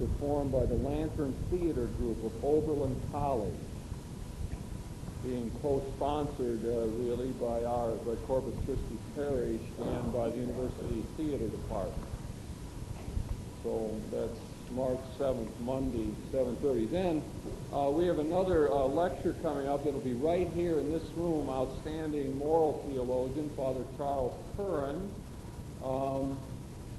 performed by the Lantern Theater Group of Oberlin College, being co-sponsored really by Corpus Christi Parish and by the University Theater Department. So that's March 7th, Monday, 7:30. Then we have another lecture coming up. It'll be right here in this room. Outstanding moral theologian, Father Charles Curran.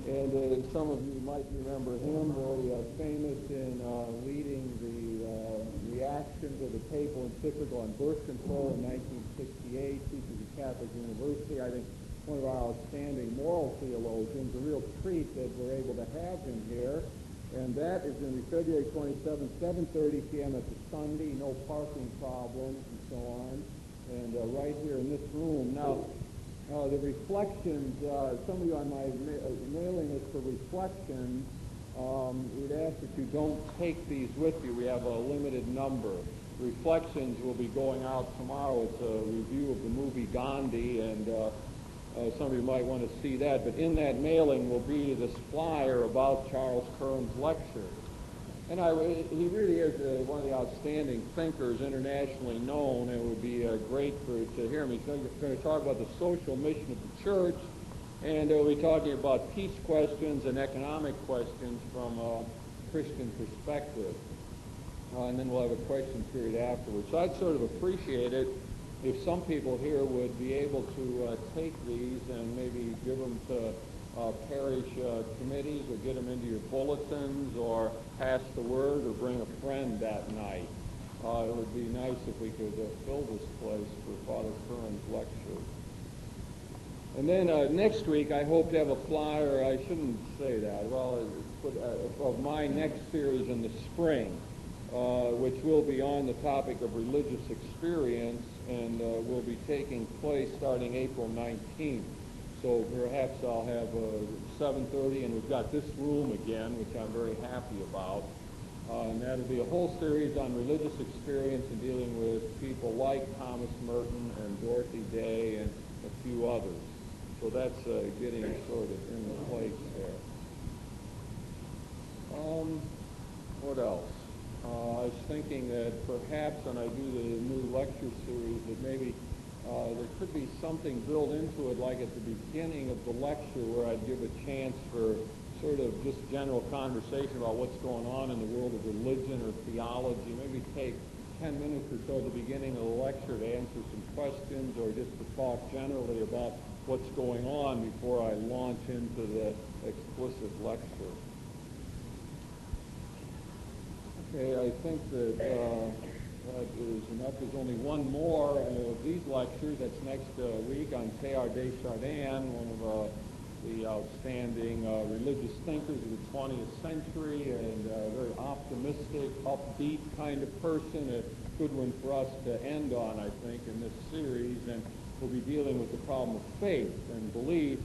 And some of you might remember him, very famous in leading the reaction to the papal encyclical on birth control in 1968, teaches at Catholic University. I think one of our outstanding moral theologians, a real treat that we're able to have him here. And that is going to be February 27th, 7:30 p.m. at the Sunday, no parking problems and so on, and right here in this room. Now, the reflections, some of you on my mailing list for reflections, we'd ask that you don't take these with you. We have a limited number. Reflections will be going out tomorrow. It's a review of the movie Gandhi, and some of you might want to see that. But in that mailing will be this flyer about Charles Curran's lecture. And he really is one of the outstanding thinkers, internationally known, and it would be great to hear him. He's going to talk about the social mission of the church, and we'll be talking about peace questions and economic questions from a Christian perspective. And then we'll have a question period afterwards. So I'd sort of appreciate it if some people here would be able to take these and maybe give them to parish committees, or get them into your bulletins, or pass the word, or bring a friend that night. It would be nice if we could fill this place for Father Curran's lecture. And then next week I hope to have a flyer, I shouldn't say that, of my next series in the spring, which will be on the topic of religious experience, and will be taking place starting April 19th. So perhaps I'll have 7:30, and we've got this room again, which I'm very happy about. And that'll be a whole series on religious experience and dealing with people like Thomas Merton and Dorothy Day and a few others. So that's getting sort of in place there. What else? I was thinking that perhaps when I do the new lecture series, that maybe there could be something built into it, like at the beginning of the lecture, where I'd give a chance for sort of just general conversation about what's going on in the world of religion or theology. Maybe take 10 minutes or so at the beginning of the lecture to answer some questions, or just to talk generally about what's going on before I launch into the explicit lecture. Okay, I think that that is enough. There's only one more of these lectures. That's next week on Teilhard de Chardin, one of the outstanding religious thinkers of the 20th century, and a very optimistic, upbeat kind of person. A good one for us to end on, I think, in this series. And we'll be dealing with the problem of faith and belief,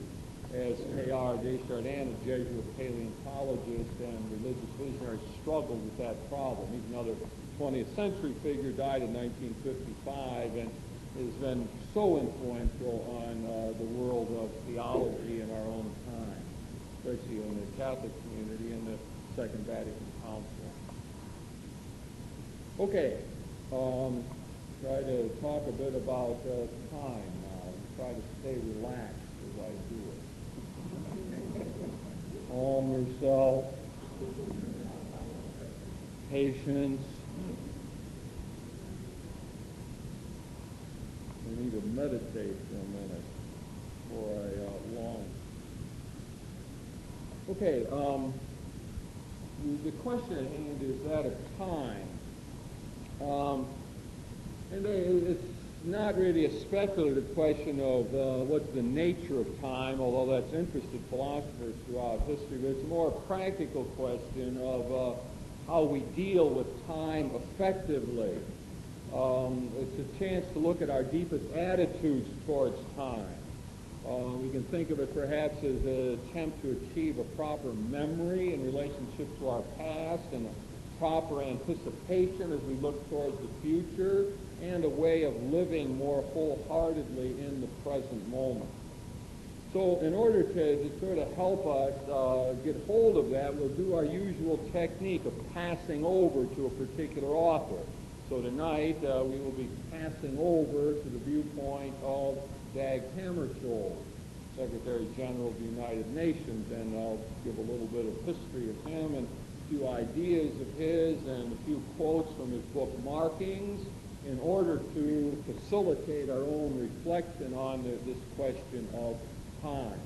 as Teilhard de Chardin, a Jesuit paleontologist and religious visionary, struggled with that problem. He's another 20th century figure, died in 1955, and has been so influential on the world of theology in our own time, especially in the Catholic community and the Second Vatican Council. Okay, try to talk a bit about time now. Try to stay relaxed as I do it. Calm yourself. Patience. We need to meditate for a minute before I launch. Okay, the question at hand is that of time. And it's not really a speculative question of what's the nature of time, although that's interested philosophers throughout history, but it's a more practical question of how we deal with time effectively. It's a chance to look at our deepest attitudes towards time. We can think of it perhaps as an attempt to achieve a proper memory in relationship to our past, and a proper anticipation as we look towards the future, and a way of living more wholeheartedly in the present moment. So in order to sort of help us get hold of that, we'll do our usual technique of passing over to a particular author. So tonight we will be passing over to the viewpoint of Dag Hammarskjold, Secretary General of the United Nations, and I'll give a little bit of history of him and a few ideas of his and a few quotes from his book Markings in order to facilitate our own reflection on this question of time.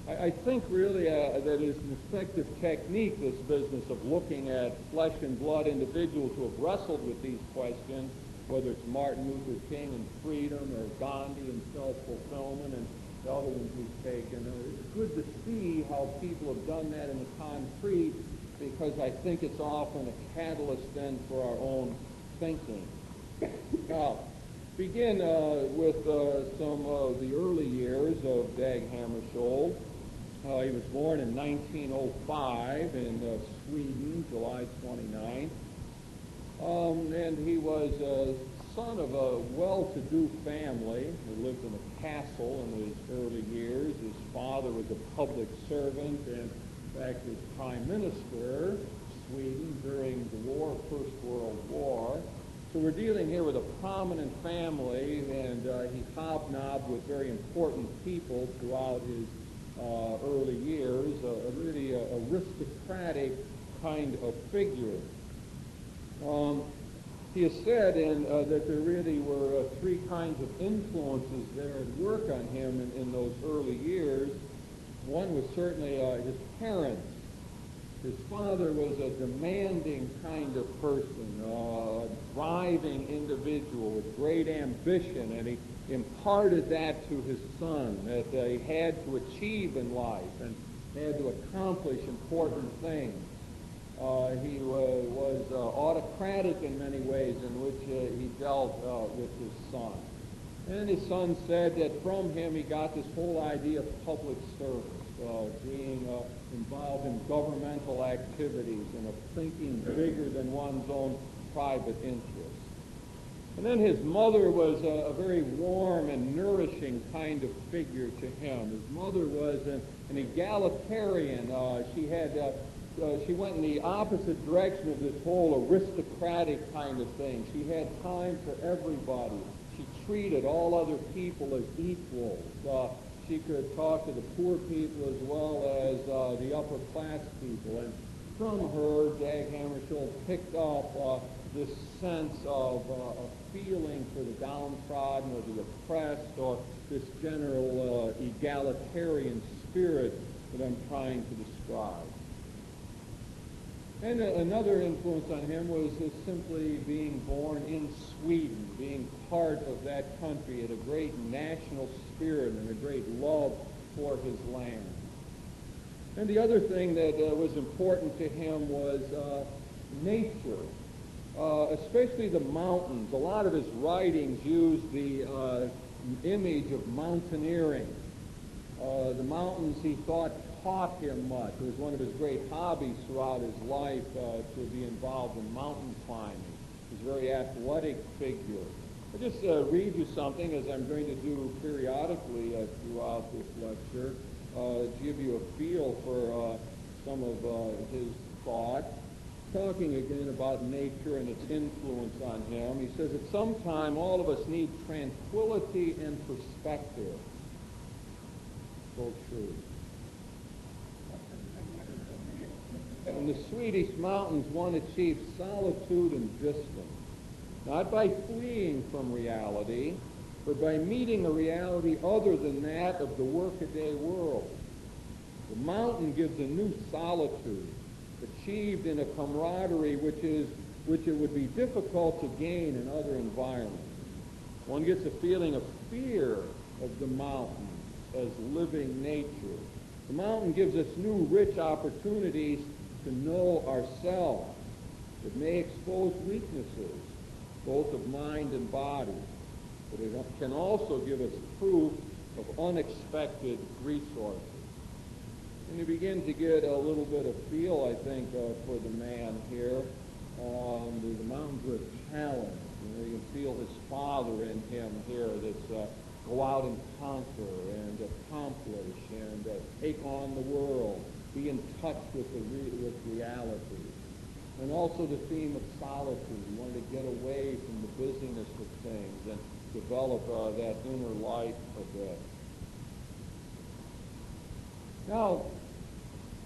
I think really that is an effective technique, this business of looking at flesh and blood individuals who have wrestled with these questions, whether it's Martin Luther King and freedom or Gandhi and self-fulfillment and the other ones we've taken. It's good to see how people have done that in the concrete, because I think it's often a catalyst then for our own thinking. Now, begin with some of the early years of Dag Hammarskjold. He was born in 1905 in Sweden, July 29th. And he was a son of a well-to-do family who lived in a castle in his early years. His father was a public servant and, in fact, was prime minister of Sweden during the war, First World War. So we're dealing here with a prominent family, and he hobnobbed with very important people throughout his early years, a really aristocratic kind of figure. He has said that there really were three kinds of influences there at work on him in those early years. One was certainly his parents. His father was a demanding kind of person, a driving individual with great ambition, and he imparted that to his son, that he had to achieve in life and had to accomplish important things. He was autocratic in many ways in which he dealt with his son. And his son said that from him he got this whole idea of public service, being involved in governmental activities and of thinking bigger than one's own private interests. And then his mother was a very warm and nourishing kind of figure to him. His mother was an egalitarian. She went in the opposite direction of this whole aristocratic kind of thing. She had time for everybody. She treated all other people as equals. She could talk to the poor people as well as the upper class people. And from her, Dag Hammarskjold picked up this sense of a feeling for the downtrodden or the oppressed, or this general egalitarian spirit that I'm trying to describe. And another influence on him was simply being born in Sweden, being part of that country, had a great national spirit and a great love for his land. And the other thing that was important to him was nature, especially the mountains. A lot of his writings use the image of mountaineering. The mountains, he thought, taught him much. It was one of his great hobbies throughout his life to be involved in mountain climbing. He's a very athletic figure. I'll just read you something, as I'm going to do periodically throughout this lecture, give you a feel for some of his thought. Talking again about nature and its influence on him, he says, at some time all of us need tranquility and perspective. So true. In the Swedish mountains, one achieves solitude and distance, not by fleeing from reality, but by meeting a reality other than that of the workaday world. The mountain gives a new solitude, achieved in a camaraderie which it would be difficult to gain in other environments. One gets a feeling of fear of the mountain as living nature. The mountain gives us new, rich opportunities to know ourselves. It may expose weaknesses, both of mind and body, but it can also give us proof of unexpected resources. And you begin to get a little bit of feel, I think, for the man here. The mountains were a challenge. You can feel his father in him here, that's go out and conquer and accomplish and take on the world, be in touch with with reality. And also the theme of solitude. He wanted to get away from the busyness of things and develop that inner life a bit. Now,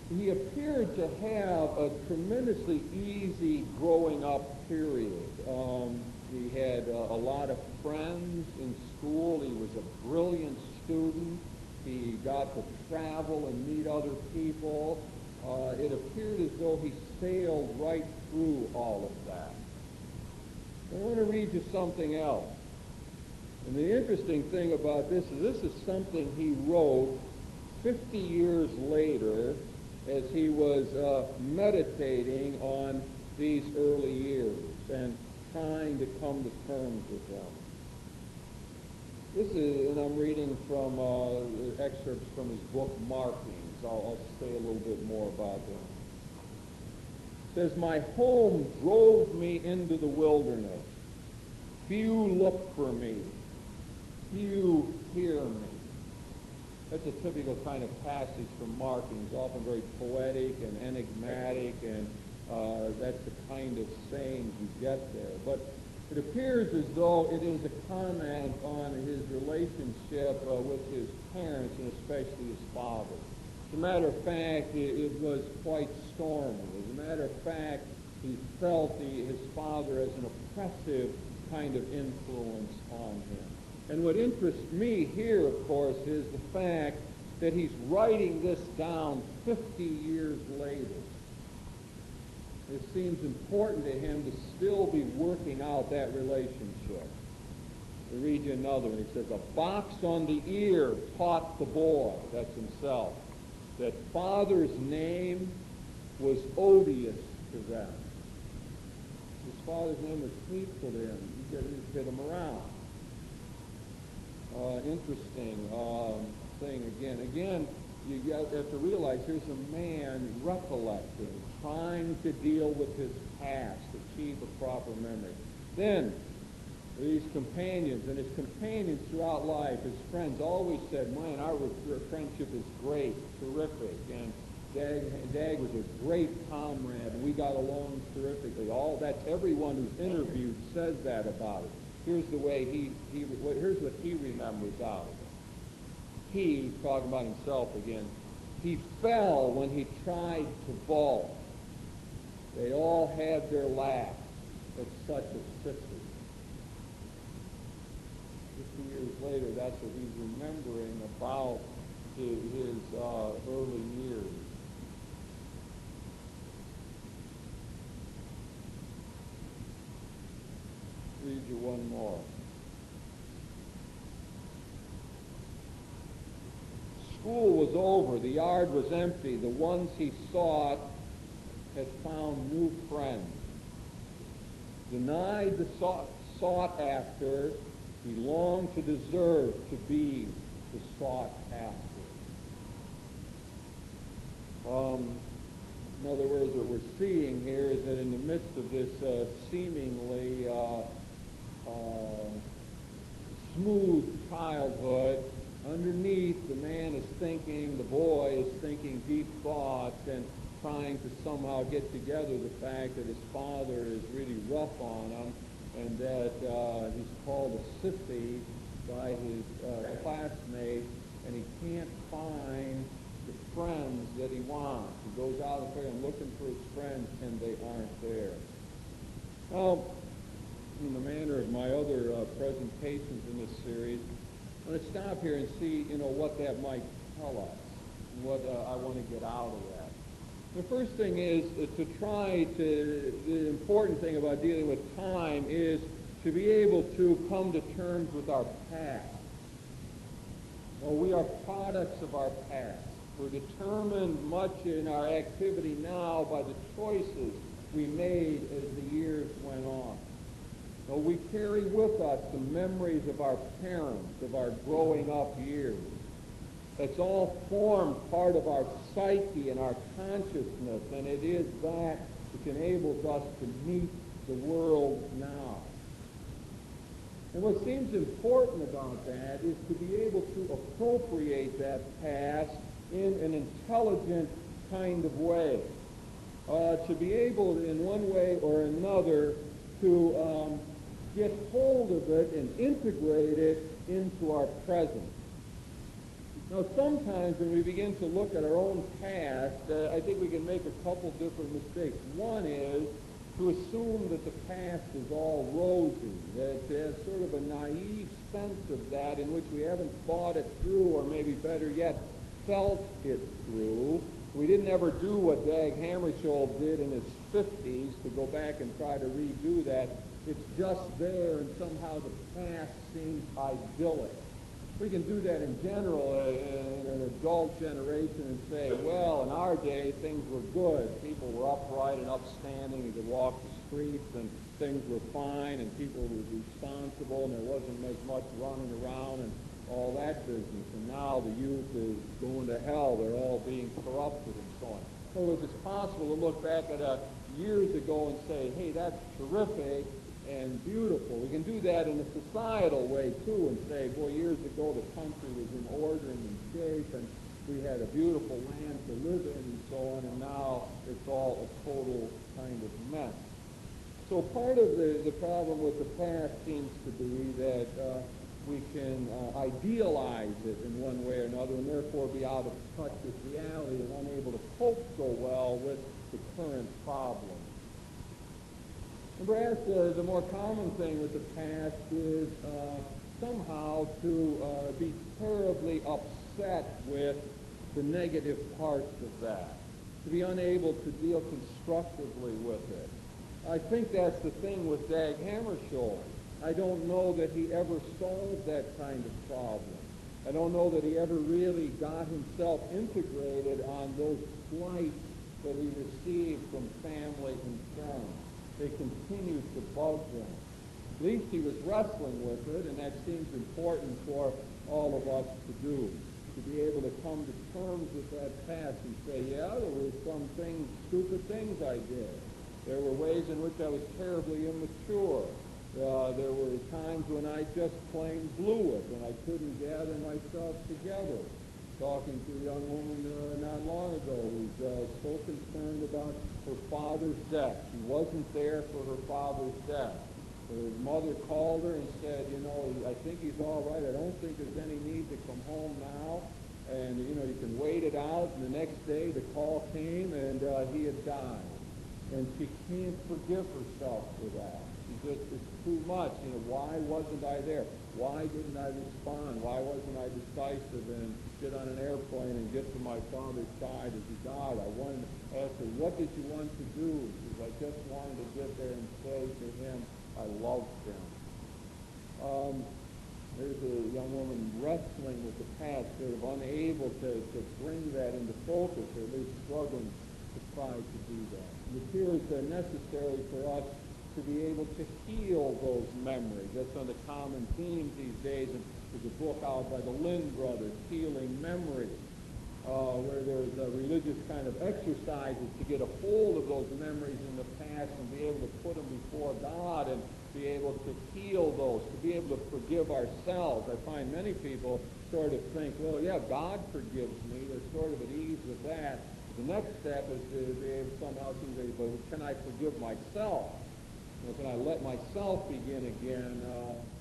he appeared to have a tremendously easy growing up period. He had a lot of friends in school. He was a brilliant student. He got to travel and meet other people. It appeared as though he sailed right through all of that. I want to read you something else. And the interesting thing about this is something he wrote 50 years later as he was meditating on these early years and trying to come to terms with them. This is, and I'm reading from excerpts from his book, Markings. I'll say a little bit more about them. It says, "My home drove me into the wilderness. Few look for me. Few hear me." That's a typical kind of passage from Markings, often very poetic and enigmatic, and that's the kind of sayings you get there. But it appears as though it is a comment on his relationship with his parents, and especially his father. As a matter of fact, it was quite stormy. As a matter of fact, he felt his father as an oppressive kind of influence on him. And what interests me here, of course, is the fact that he's writing this down 50 years later. It seems important to him to still be working out that relationship. I'll read you another one. He says, "A box on the ear taught the boy," that's himself, "that father's name was odious to them." His father's name was hateful to him. You get him around. Interesting thing again. Again, you have to realize here's a man recollecting, trying to deal with his past, achieve a proper memory. Then, these companions, and his companions throughout life, his friends always said, "Man, our friendship is great, terrific, and Dag was a great comrade, and we got along terrifically." That's everyone who's interviewed says that about it. Here's the way here's what he remembers out of it. He's talking about himself again. "He fell when he tried to vault. They all had their laughs at such a sissy." 50 years later, that's what he's remembering about his early years. Read you one more. School was over. The yard was empty. The ones he sought had found new friends. Denied the sought after, he longed to deserve to be the sought after. In other words, what we're seeing here is that in the midst of this seemingly smooth childhood, underneath the man is thinking, the boy is thinking deep thoughts and trying to somehow get together the fact that his father is really rough on him and that he's called a sissy by his classmates, and he can't find the friends that he wants. He goes out and looking for his friends, and they aren't there. Now, in the manner of my other presentations in this series, I'm going to stop here and see, what that might tell us, and what I want to get out of that. The first thing is the important thing about dealing with time is to be able to come to terms with our past. Well, we are products of our past. We're determined much in our activity now by the choices we made as the years went on. So we carry with us the memories of our parents, of our growing up years. It's all formed part of our psyche and our consciousness, and it is that which enables us to meet the world now. And what seems important about that is to be able to appropriate that past in an intelligent kind of way. To be able, in one way or another, to get hold of it and integrate it into our present. Now, sometimes when we begin to look at our own past, I think we can make a couple different mistakes. One is to assume that the past is all rosy, that there's sort of a naive sense of that in which we haven't thought it through, or maybe better yet, felt it through. We didn't ever do what Dag Hammarskjold did in his 50s to go back and try to redo that. It's just there, and somehow the past seems idyllic. We can do that in general in an adult generation and say, well, in our day, things were good. People were upright and upstanding. You could walk the streets, and things were fine, and people were responsible, and there wasn't as much running around and all that business. And now the youth is going to hell. They're all being corrupted and so on. So it's possible to look back at years ago and say, hey, that's terrific and beautiful. We can do that in a societal way, too, and say, boy, years ago the country was in order and in shape, and we had a beautiful land to live in and so on, and now it's all a total kind of mess. So part of the problem with the past seems to be that we can idealize it in one way or another, and therefore be out of touch with reality and unable to cope so well with the current problem. And perhaps the more common thing with the past is somehow to be terribly upset with the negative parts of that, to be unable to deal constructively with it. I think that's the thing with Dag Hammarskjold. I don't know that he ever solved that kind of problem. I don't know that he ever really got himself integrated on those slights that he received from family and friends. They continued to bug him. At least he was wrestling with it, and that seems important for all of us to do, to be able to come to terms with that past and say, yeah, there were some things, stupid things I did. There were ways in which I was terribly immature. There were times when I just plain blew it, and I couldn't gather myself together. Talking to a young woman not long ago who's so concerned about her father's death. She wasn't there for her father's death. Her mother called her and said, you know, I think he's all right. I don't think there's any need to come home now. And, you know, you can wait it out. And the next day the call came, and he had died. And she can't forgive herself for that. It's too much. You know, why wasn't I there? Why didn't I respond? Why wasn't I decisive and get on an airplane and get to my father's side as he died? I wanted to ask her, what did you want to do? She said, I just wanted to get there and say to him, I loved him. There's a young woman wrestling with the past, sort of unable to bring that into focus, or at least struggling to try to do that. It appears necessary for us to be able to heal those memories. That's one of the common themes these days. And there's a book out by the Lynn brothers, Healing Memories, where there's religious kind of exercises to get a hold of those memories in the past and be able to put them before God and be able to heal those, to be able to forgive ourselves. I find many people sort of think, well, yeah, God forgives me. They're sort of at ease with that. The next step is to be able to somehow see, but can I forgive myself? Can I let myself begin again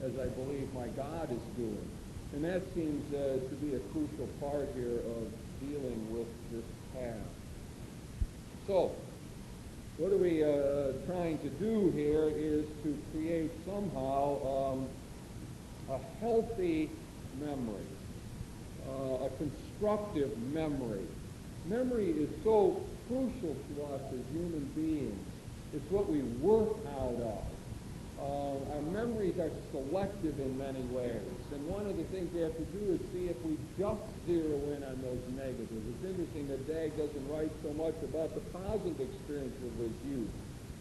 as I believe my God is doing? And that seems to be a crucial part here of dealing with this past. So, what are we trying to do here is to create somehow a healthy memory, a constructive memory. Memory is so crucial to us as human beings. It's what we work out of. Our memories are selective in many ways. And one of the things we have to do is see if we just zero in on those negatives. It's interesting that Dag doesn't write so much about the positive experience of his youth.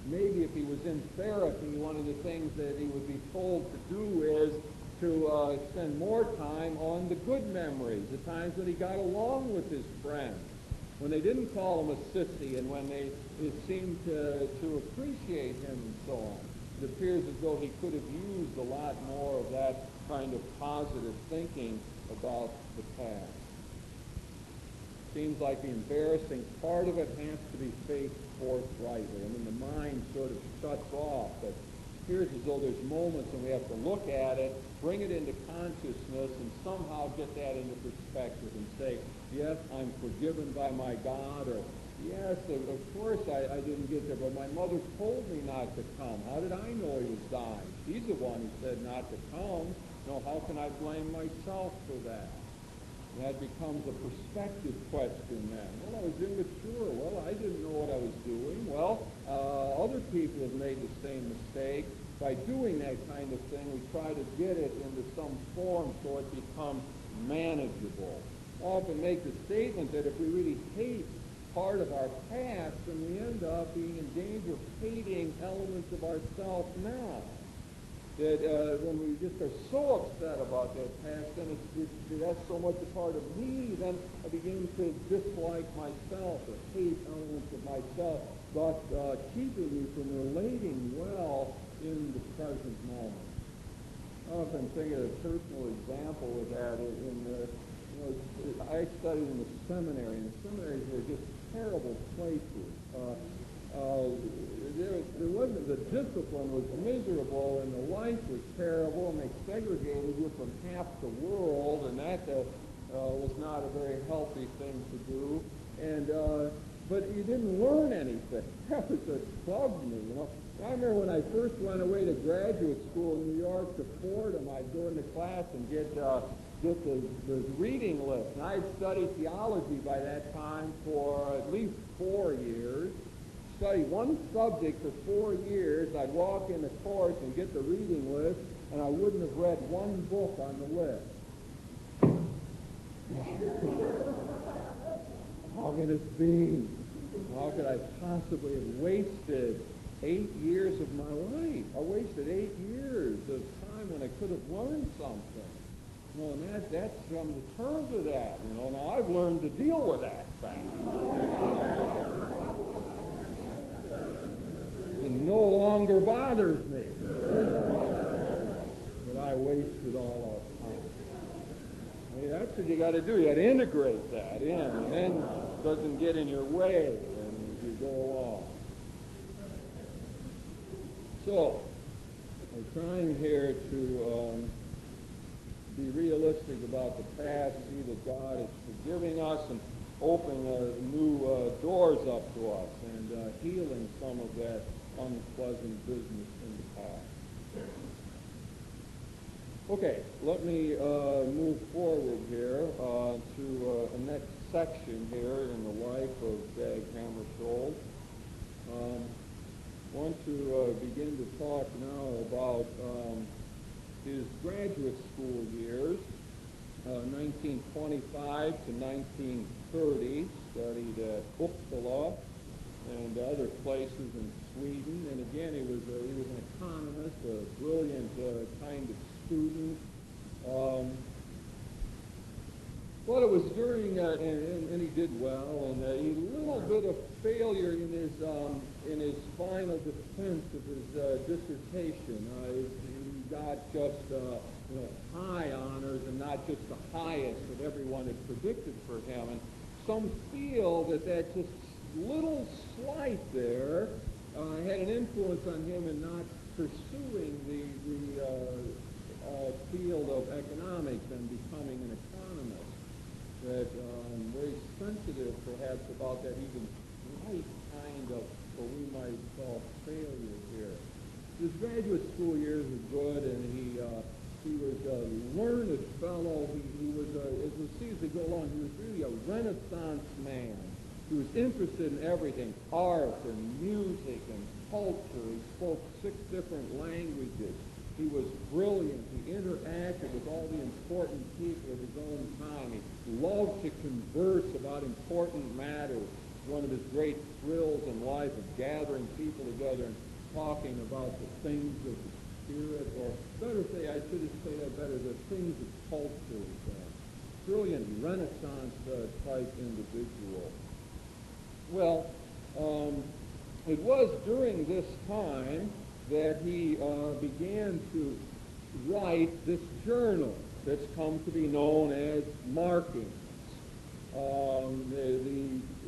Maybe if he was in therapy, one of the things that he would be told to do is to spend more time on the good memories, the times when he got along with his friends, when they didn't call him a sissy, and when they seemed to appreciate him and so on. it appears as though he could have used a lot more of that kind of positive thinking about the past. Seems like the embarrassing part of it has to be faced forthrightly. I mean, the mind sort of shuts off, but it appears as though there's moments when we have to look at it, bring it into consciousness, and somehow get that into perspective and say, yes, I'm forgiven by my God, or yes, of course I didn't get there, but my mother told me not to come. How did I know he was dying? She's the one who said not to come. No, how can I blame myself for that? That becomes a perspective question then. Well, I was immature. Well, I didn't know what I was doing. Well, other people have made the same mistake. By doing that kind of thing, we try to get it into some form so it becomes manageable. I often make the statement that if we really hate part of our past, then we end up being in danger of hating elements of ourselves now. That when we just are so upset about that past, then that's so much a part of me, then I begin to dislike myself or hate elements of myself, thus keeping me from relating well in the present moment. I often think of a personal example of that. I studied in the seminary, and the seminaries were just terrible places. There wasn't, the discipline was miserable, and the life was terrible, and they segregated you from half the world, and that was not a very healthy thing to do. And but you didn't learn anything. That was what bugged me, you know. I remember when I first went away to graduate school in New York to Fordham, I'd go into class and get the reading list. And I had studied theology by that time for at least 4 years. Studied one subject for 4 years. I'd walk in the course and get the reading list, and I wouldn't have read one book on the list. How can this be? How could I possibly have wasted 8 years of my life? I wasted 8 years of time when I could have learned something. You know, and that's come to terms with that. You know, now I've learned to deal with that fact. It no longer bothers me that I wasted all our time. I mean, that's what you got to do. You got to integrate that in, and then it doesn't get in your way, and you go along. So, I'm trying here to be realistic about the past, see that God is forgiving us and opening new doors up to us, and healing some of that unpleasant business in the past. Okay, let me move forward here to a next section here in the life of Dag Hammarskjold. I want to begin to talk now about his graduate school years, 1925 to 1930, studied at Uppsala and other places in Sweden. And again, he was an economist, a brilliant kind of student. But it was during, and he did well, and a little bit of failure in his final defense of his dissertation. He got just high honors and not just the highest that everyone had predicted for him. And some feel that just little slight there had an influence on him in not pursuing the field of economics and becoming an economist. That very sensitive, perhaps, about that even right kind of what we might call failure here. His graduate school years were good, and he was a learned fellow. He was, as we see as we go along, he was really a Renaissance man. He was interested in everything, art and music and culture. He spoke 6 different languages. He was brilliant. He interacted with all the important people of his own time. He loved to converse about important matters. One of his great thrills in life of gathering people together and talking about the things of the spirit, or better say, I should say that better, the things of culture. Brilliant Renaissance type individual. Well, it was during this time that he began to write this journal that's come to be known as Markings.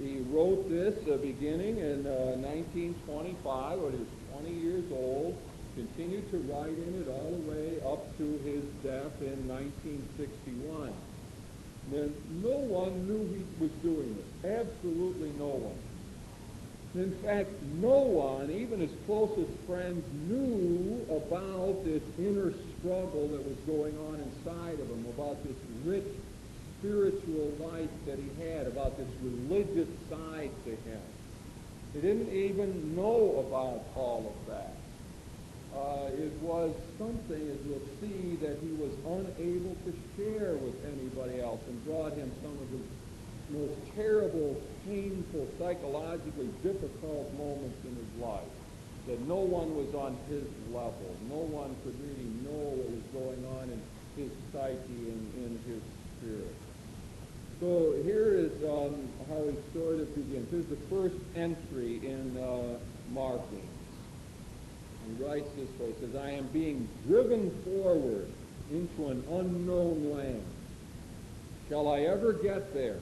He wrote this beginning in 1925, when he was 20 years old, continued to write in it all the way up to his death in 1961. And no one knew he was doing this. Absolutely no one. In fact, no one, even his closest friends, knew about this inner struggle that was going on inside of him, about this rich spiritual life that he had, about this religious side to him. They didn't even know about all of that. It was something, as we'll see, that he was unable to share with anybody else, and brought him some of his most terrible, painful, psychologically difficult moments in his life, that no one was on his level. No one could really know what was going on in his psyche and in his spirit. So here is how he sort of begins. Here's the first entry in Markings. He writes this way. He says, I am being driven forward into an unknown land. Shall I ever get there?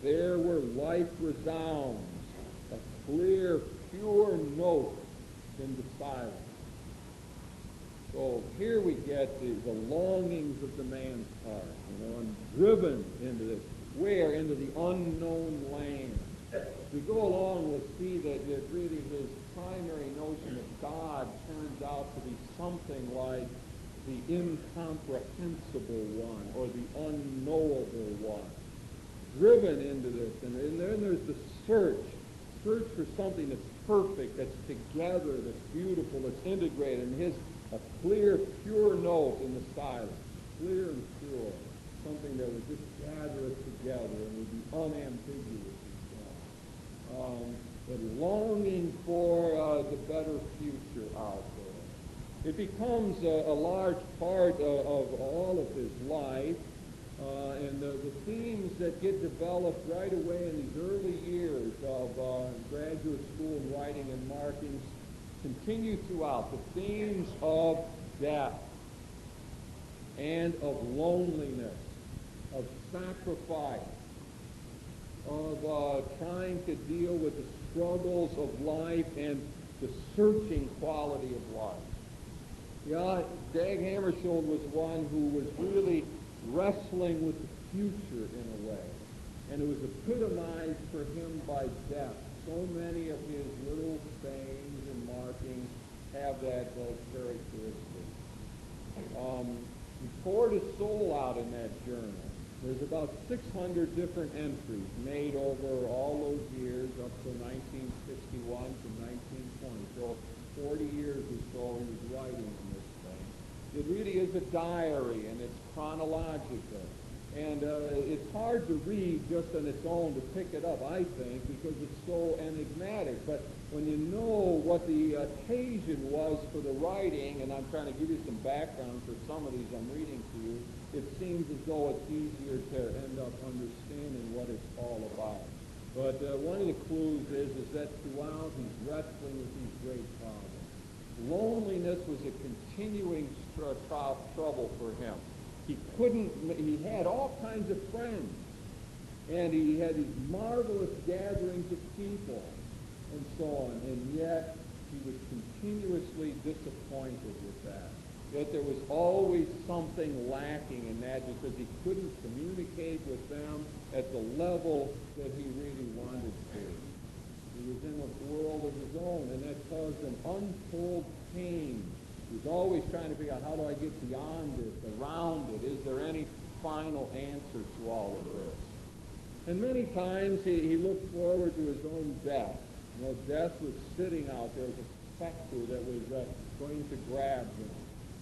There where life resounds, a clear, pure note in the silence. So here we get the longings of the man's heart. I'm driven into this. Where? Into the unknown land. As we go along, we'll see that really his primary notion of God turns out to be something like the incomprehensible one, or the unknowable one. Driven into this. And then there's the search for something that's perfect, that's together, that's beautiful, that's integrated. And a clear, pure note in the silence. Clear and pure. Something that would just gather us together and would be unambiguous and so on. But longing for the better future out there. It becomes a large part of all of his life. And the themes that get developed right away in these early years of graduate school and writing and markings continue throughout. The themes of death and of loneliness, of sacrifice, of trying to deal with the struggles of life and the searching quality of life. Yeah, Dag Hammarskjold was one who was really wrestling with the future in a way. And it was epitomized for him by death. So many of his little sayings and markings have that characteristic. He poured his soul out in that journal. There's about 600 different entries made over all those years up to 1961 to 1920. So 40 years or so he was writing in this thing. It really is a diary, and it's chronological. And it's hard to read just on its own, to pick it up, I think, because it's so enigmatic. But when you know what the occasion was for the writing, and I'm trying to give you some background for some of these I'm reading to you, it seems as though it's easier to end up understanding what it's all about. But one of the clues is that throughout he's wrestling with these great problems. Loneliness was a continuing trouble for him. He had all kinds of friends, and he had these marvelous gatherings of people, and so on, and yet he was continuously disappointed with that. Yet there was always something lacking in that, because he couldn't communicate with them at the level that he really wanted to. He was in a world of his own, and that caused him untold pain. He was always trying to figure out, how do I get beyond this, around it? Is there any final answer to all of this? And many times he looked forward to his own death. Death was sitting out there as a specter that was going to grab him,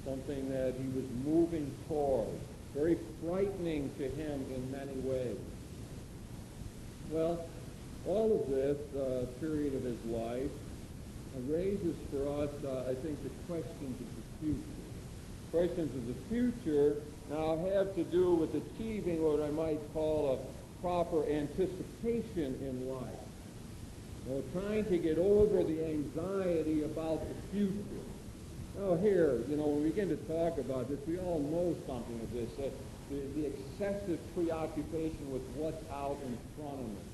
something that he was moving toward, very frightening to him in many ways. Well, all of this period of his life raises for us, I think, the questions of the future. Questions of the future now have to do with achieving what I might call a proper anticipation in life. Trying to get over the anxiety about the future. Now here, when we begin to talk about this, we all know something of this, the excessive preoccupation with what's out in front of us.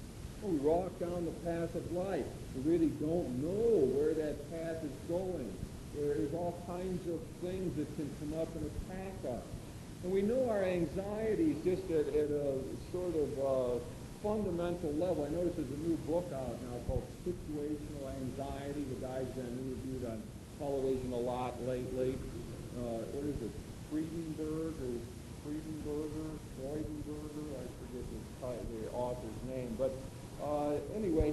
We walk down the path of life. We really don't know where that path is going. There's all kinds of things that can come up and attack us. And we know our anxieties just at a sort of fundamental level. I notice there's a new book out now called Situational Anxiety. The guy's been interviewed on television a lot lately. What is it? Freudenberger? I forget the author's name. But anyway,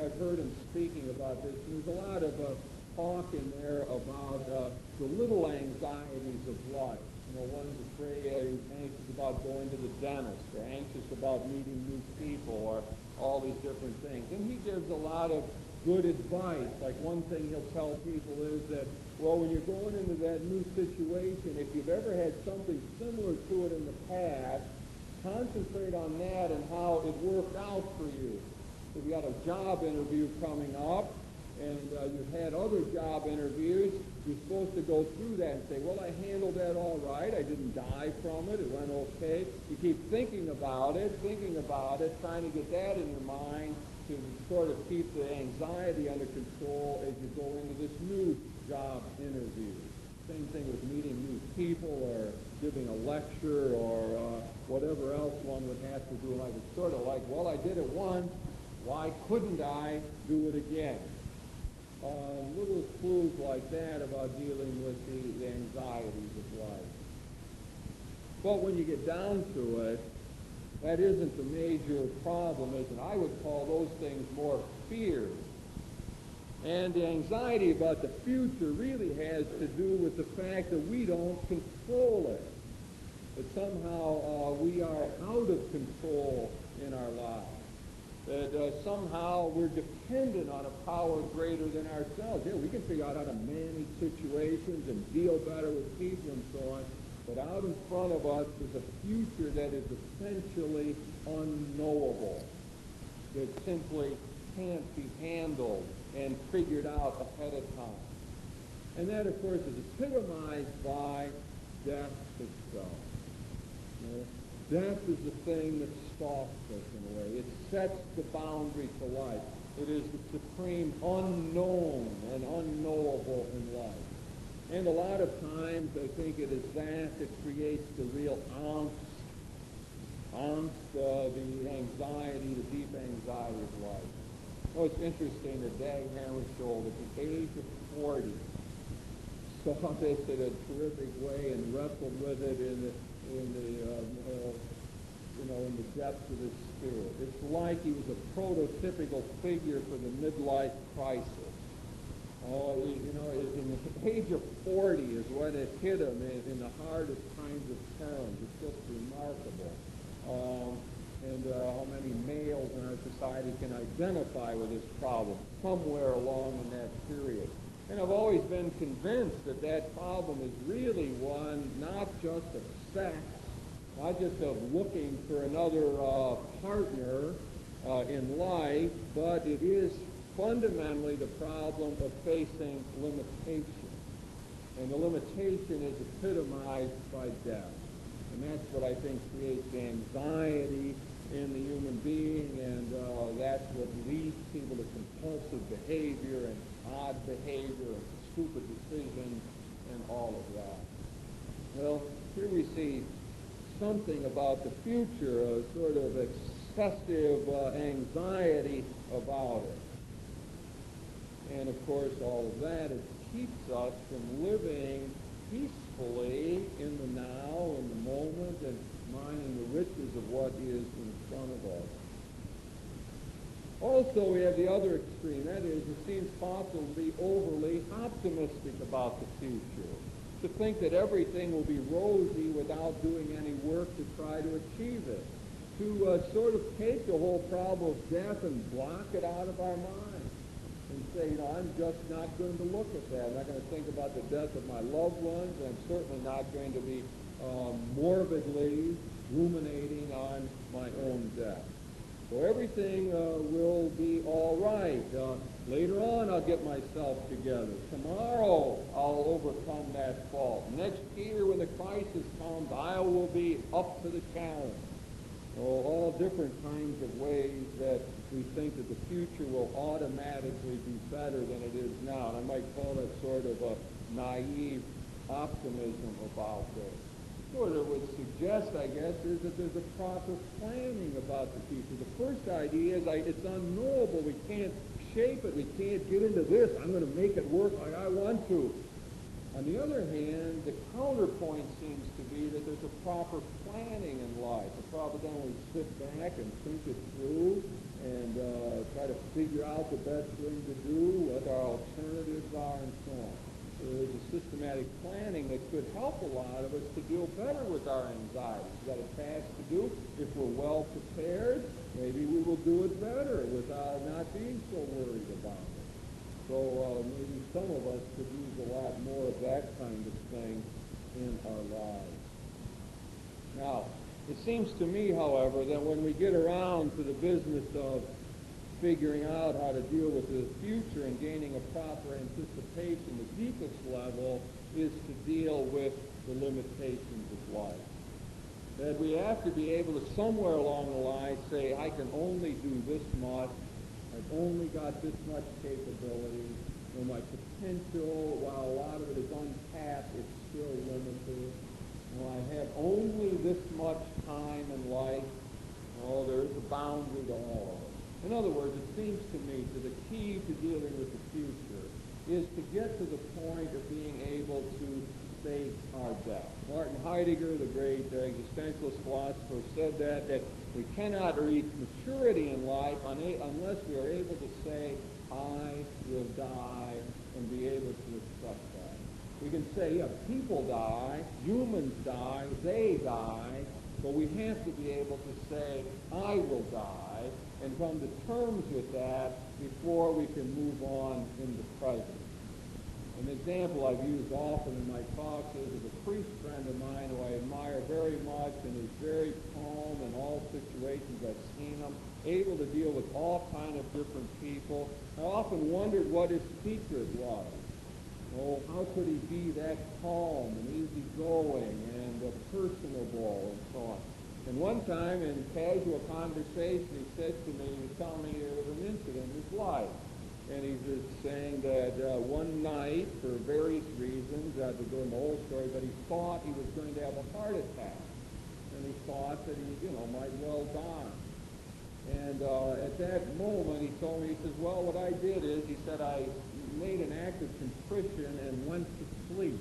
I've heard him speaking about this. And there's a lot of talk in there about the little anxieties of life. One's afraid, he's anxious about going to the dentist, or anxious about meeting new people, or all these different things. And he gives a lot of good advice. Like one thing he'll tell people is that, when you're going into that new situation, if you've ever had something similar to it in the past, concentrate on that and how it worked out for you. If you got a job interview coming up, and you've had other job interviews, you're supposed to go through that and say, I handled that all right. I didn't die from it. It went okay. You keep thinking about it, trying to get that in your mind to sort of keep the anxiety under control as you go into this new job interview. Same thing with meeting new people or giving a lecture or whatever else one would have to do. I was sort of like, I did it once. Why couldn't I do it again? Little clues like that about dealing with the anxieties of life. But when you get down to it, that isn't the major problem, is it? I would call those things more fears. And the anxiety about the future really has to do with the fact that we don't control it. That somehow we are out of control in our lives. That somehow we're dependent on a power greater than ourselves. Yeah, we can figure out how to manage situations and deal better with people and so on. But out in front of us is a future that is essentially unknowable. That simply can't be handled and figured out ahead of time. And that, of course, is epitomized by death itself. Death is the thing that stalks us in a way. It sets the boundary to life. It is the supreme unknown and unknowable in life. And a lot of times I think it is that creates the real angst, the anxiety, the deep anxiety of life. It's interesting today, Hammarskjold, at the age of 40, saw this in a terrific way and wrestled with it in the depths of his spirit. It's like he was a prototypical figure for the midlife crisis. In the age of 40 is when it hit him in the hardest kinds of terms. It's just remarkable. And how many males in our society can identify with this problem somewhere along in that period. And I've always been convinced that that problem is really one not just of sex, not just of looking for another partner in life, but it is fundamentally the problem of facing limitation. And the limitation is epitomized by death. And that's what I think creates anxiety in the human being, and that's what leads people to compulsive behavior and odd behavior and stupid decisions and all of that. Well, here we see something about the future, a sort of excessive anxiety about it. And of course, all of that keeps us from living peacefully in the now, in the moment, and mining the riches of what is in front of us. Also, we have the other extreme. That is, it seems possible to be overly optimistic about the future. To think that everything will be rosy without doing any work to try to achieve it. To sort of take the whole problem of death and block it out of our mind. And say, I'm just not going to look at that. I'm not going to think about the death of my loved ones. I'm certainly not going to be morbidly ruminating on my own death. So everything will be all right. Later on, I'll get myself together. Tomorrow, I'll overcome that fault. Next year, when the crisis comes, I will be up to the challenge. So all different kinds of ways that we think that the future will automatically be better than it is now. And I might call that sort of a naive optimism about this. What it would suggest, I guess, is that there's a proper planning about the future. The first idea is it's unknowable. We can't shape it. We can't get into this. I'm going to make it work like I want to. On the other hand, the counterpoint seems to be that there's a proper planning in life. A proper then we sit back and think it through and try to figure out the best thing to do, what our alternatives are, and so on. There's a systematic planning that could help a lot of us to deal better with our anxieties. We've got a task to do. If we're well prepared, maybe we will do it better without not being so worried about it. So maybe some of us could use a lot more of that kind of thing in our lives. Now, it seems to me, however, that when we get around to the business of figuring out how to deal with the future and gaining a proper anticipation, the deepest level is to deal with the limitations of life. That we have to be able to somewhere along the line say, I can only do this much, I've only got this much capability, and my potential, while a lot of it is untapped, it's still limited. I have only this much time in life. Oh, there is a boundary to all of it. In other words, it seems to me that the key to dealing with the future is to get to the point of being able to face our death. Martin Heidegger, the great existentialist philosopher, said that we cannot reach maturity in life unless we are able to say, I will die, and be able to accept that. We can say, yeah, people die, humans die, they die, but we have to be able to say, I will die, and come to terms with that before we can move on in the present. An example I've used often in my talks is of a priest friend of mine who I admire very much and is very calm in all situations. I've seen him able to deal with all kinds of different people. I often wondered what his secret was. Oh, how could he be that calm and easygoing and personable and so on? And one time in casual conversation, he said to me, he was telling me there was an incident in his life. And he was saying that one night, for various reasons, I have to go into the whole story, but he thought he was going to have a heart attack. And he thought that he, might well die. And at that moment, he told me, he says, well, what I did is, he said, I made an act of contrition and went to sleep.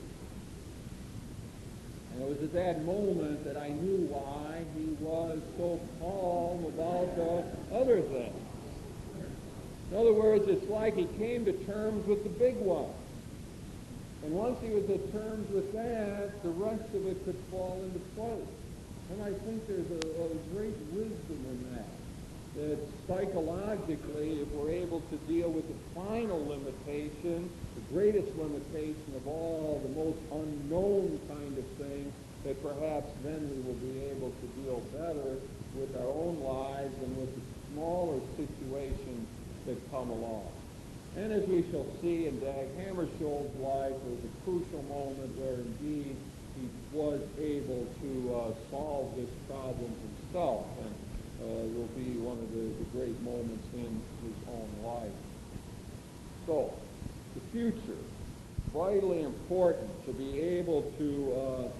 And it was at that moment that I knew why he was so calm about other things. In other words, it's like he came to terms with the big one. And once he was at terms with that, the rest of it could fall into place. And I think there's a great wisdom in that. That psychologically, if we're able to deal with the final limitation, the greatest limitation of all, the most unknown kind of thing, that perhaps then we will be able to deal better with our own lives and with the smaller situations that come along. And as we shall see in Dag Hammarskjold's life, there was a crucial moment where indeed he was able to solve this problem himself, and will be one of the great moments in his own life. So, the future, vitally important to be able to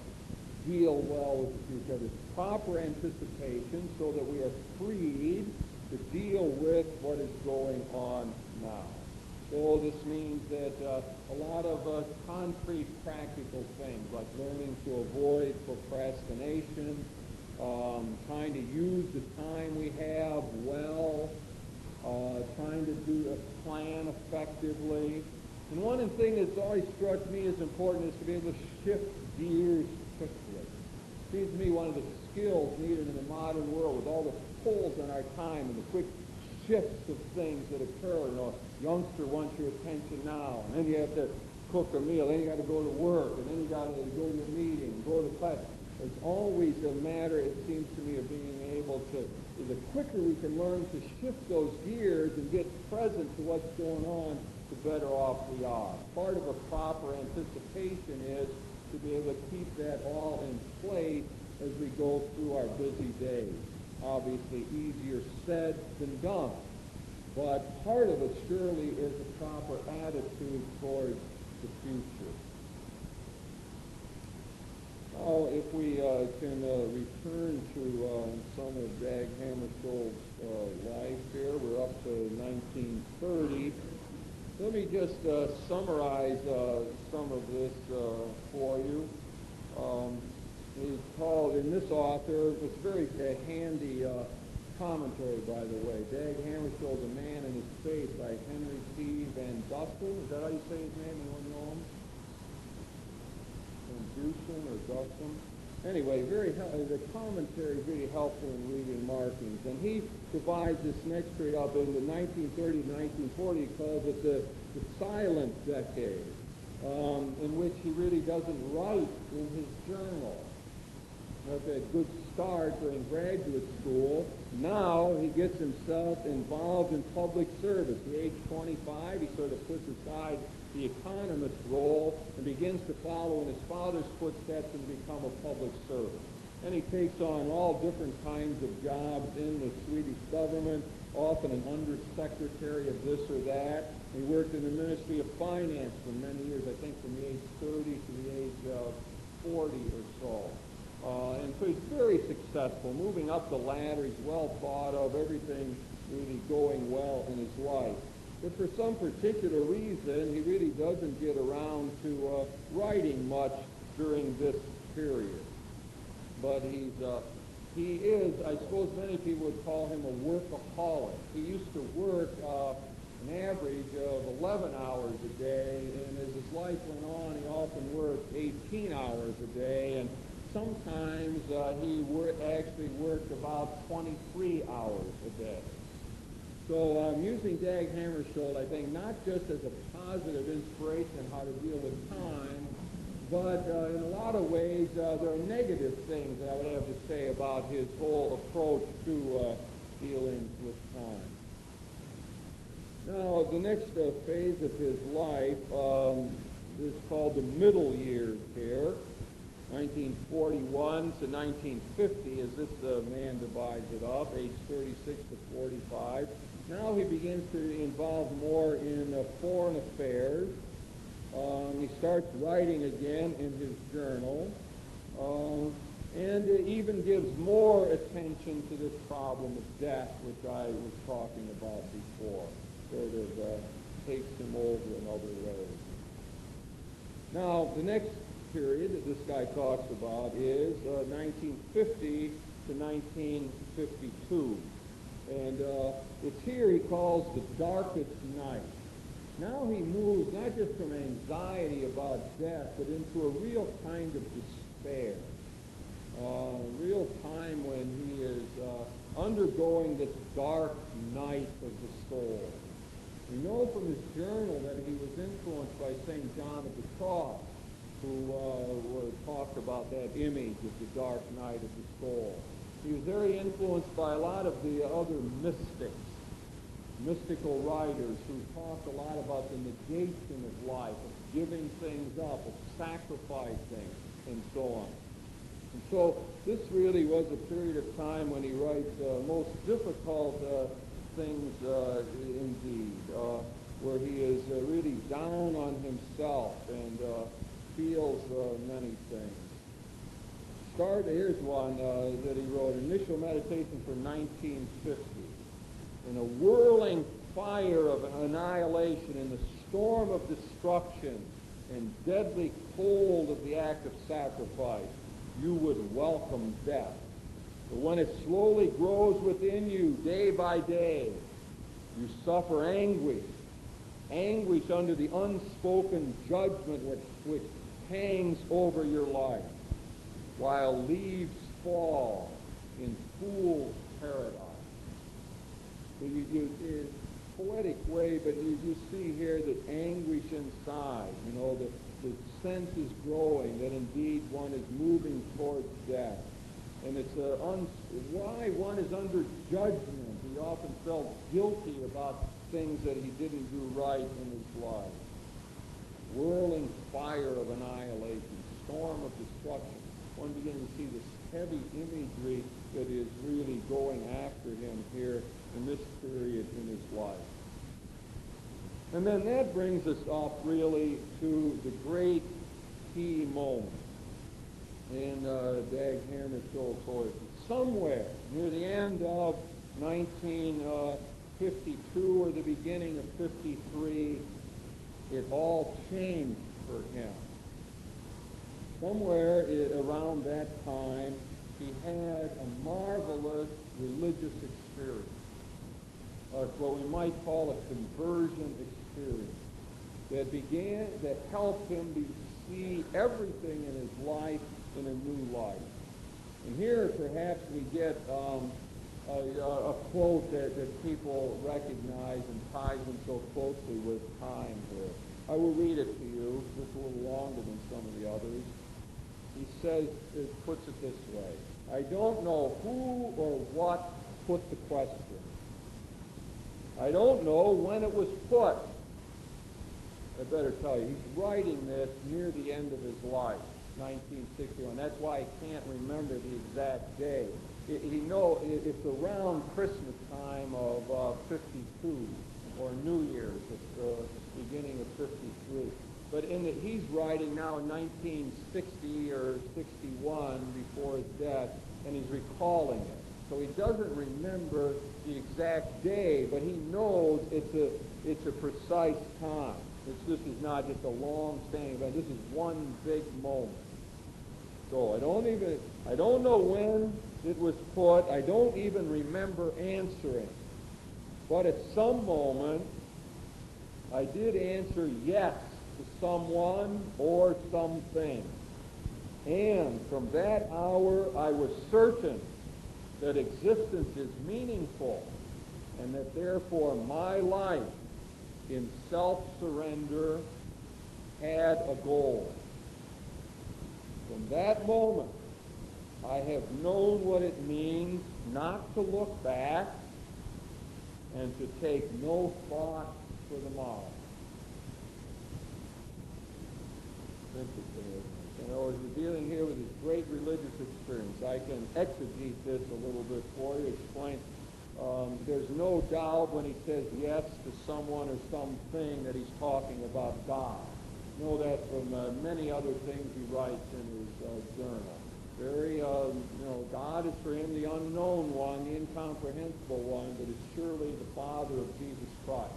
deal well with the future. There's proper anticipation so that we are freed to deal with what is going on now. So this means that a lot of concrete, practical things, like learning to avoid procrastination, trying to use the time we have well, trying to do a plan effectively. And one thing that's always struck me as important is to be able to shift gears quickly. It seems to me one of the skills needed in the modern world with all the pulls on our time and the quick shifts of things that occur. A youngster wants your attention now, and then you have to cook a meal, then you got to go to work, and then you got to go to your meeting, go to class. It's always a matter, it seems to me, of being able to the quicker we can learn to shift those gears and get present to what's going on, the better off we are. Part of a proper anticipation is to be able to keep that all in place as we go through our busy days. Obviously, easier said than done. But part of it surely is a proper attitude towards the future. Now, if we can return to some of Dag Hammarskjold's life here, we're up to 1930. Let me just summarize some of this for you. He's called, in this author, it's a very handy commentary, by the way. Dag Hammarskjold, A Man in His Faith, by Henry T. Van Dustin. Is that how you say his name? Anyone know him? Van Dusen or Dustin? Anyway, the commentary is very helpful in reading markings. And he divides this next period up into 1930 to 1940. He calls it the silent decade, in which he really doesn't write in his journal. That's a good start during graduate school. Now he gets himself involved in public service. At age 25, he sort of puts aside the economist role and begins to follow in his father's footsteps and become a public servant. And he takes on all different kinds of jobs in the Swedish government, often an undersecretary of this or that. He worked in the Ministry of Finance for many years, I think from the age 30 to the age of 40 or so. And so he's very successful, moving up the ladder. He's well thought of, everything really going well in his life. But for some particular reason, he really doesn't get around to writing much during this period. But he is, I suppose many people would call him a workaholic. He used to work an average of 11 hours a day, and as his life went on, he often worked 18 hours a day, and sometimes he actually worked about 23 hours a day. So I'm using Dag Hammarskjold, I think, not just as a positive inspiration on how to deal with time, but in a lot of ways there are negative things that I would have to say about his whole approach to dealing with time. Now, the next phase of his life is called the middle years here, 1941 to 1950, as this man divides it up, age 36 to 45. Now he begins to involve more in foreign affairs. He starts writing again in his journal, and even gives more attention to this problem of death, which I was talking about before. Sort of takes him over in other ways. Now, the next period that this guy talks about is 1950 to 1952. And it's here he calls the darkest night. Now he moves not just from anxiety about death, but into a real kind of despair. Real time when he is undergoing this dark night of the soul. We know from his journal that he was influenced by St. John of the Cross, who talked about that image of the dark night of the soul. He was very influenced by a lot of the other mystics, mystical writers who talked a lot about the negation of life, of giving things up, of sacrificing, and so on. And so this really was a period of time when he writes most difficult things indeed, where he is really down on himself and feels many things. Here's one that he wrote, Initial Meditation for 1950. In a whirling fire of annihilation, in the storm of destruction and deadly cold of the act of sacrifice, you would welcome death. But when it slowly grows within you day by day, you suffer anguish under the unspoken judgment which hangs over your life, while leaves fall in fool's paradise. So in a poetic way, but you see here that anguish inside, the sense is growing that indeed one is moving towards death. And it's why one is under judgment. He often felt guilty about things that he didn't do right in his life. Whirling fire of annihilation, storm of destruction. One begins to see this heavy imagery that is really going after him here in this period in his life. And then that brings us up really to the great key moment in Dag Hammarskjold poetry. Somewhere near the end of 1952 or the beginning of 53, it all changed for him. Somewhere around that time, he had a marvelous religious experience. What we might call a conversion experience that helped him to see everything in his life in a new light. And here perhaps we get a quote that people recognize and ties him so closely with time here. I will read it to you, just a little longer than some of the others. He says, it puts it this way: I don't know who or what put the question. I don't know when it was put. I better tell you, he's writing this near the end of his life, 1961. That's why I can't remember the exact day. He knows it's around Christmas time of 52 or New Year's. It's the beginning of 53. But he's writing now in 1960 or 61 before his death, and he's recalling it. So he doesn't remember the exact day, but he knows it's a precise time. This is not just a long-standing event. This is one big moment. So I don't know when it was put. I don't even remember answering. But at some moment, I did answer yes to someone or something. And from that hour, I was certain that existence is meaningful, and that therefore my life in self-surrender had a goal. From that moment, I have known what it means not to look back and to take no thought for the morrow. Interesting, isn't it? As we're dealing here with this great religious experience, I can exegete this a little bit for you, explain. There's no doubt when he says yes to someone or something that he's talking about God. You know that from many other things he writes in his journal. Very, God is for him the unknown one, the incomprehensible one, but is surely the Father of Jesus Christ.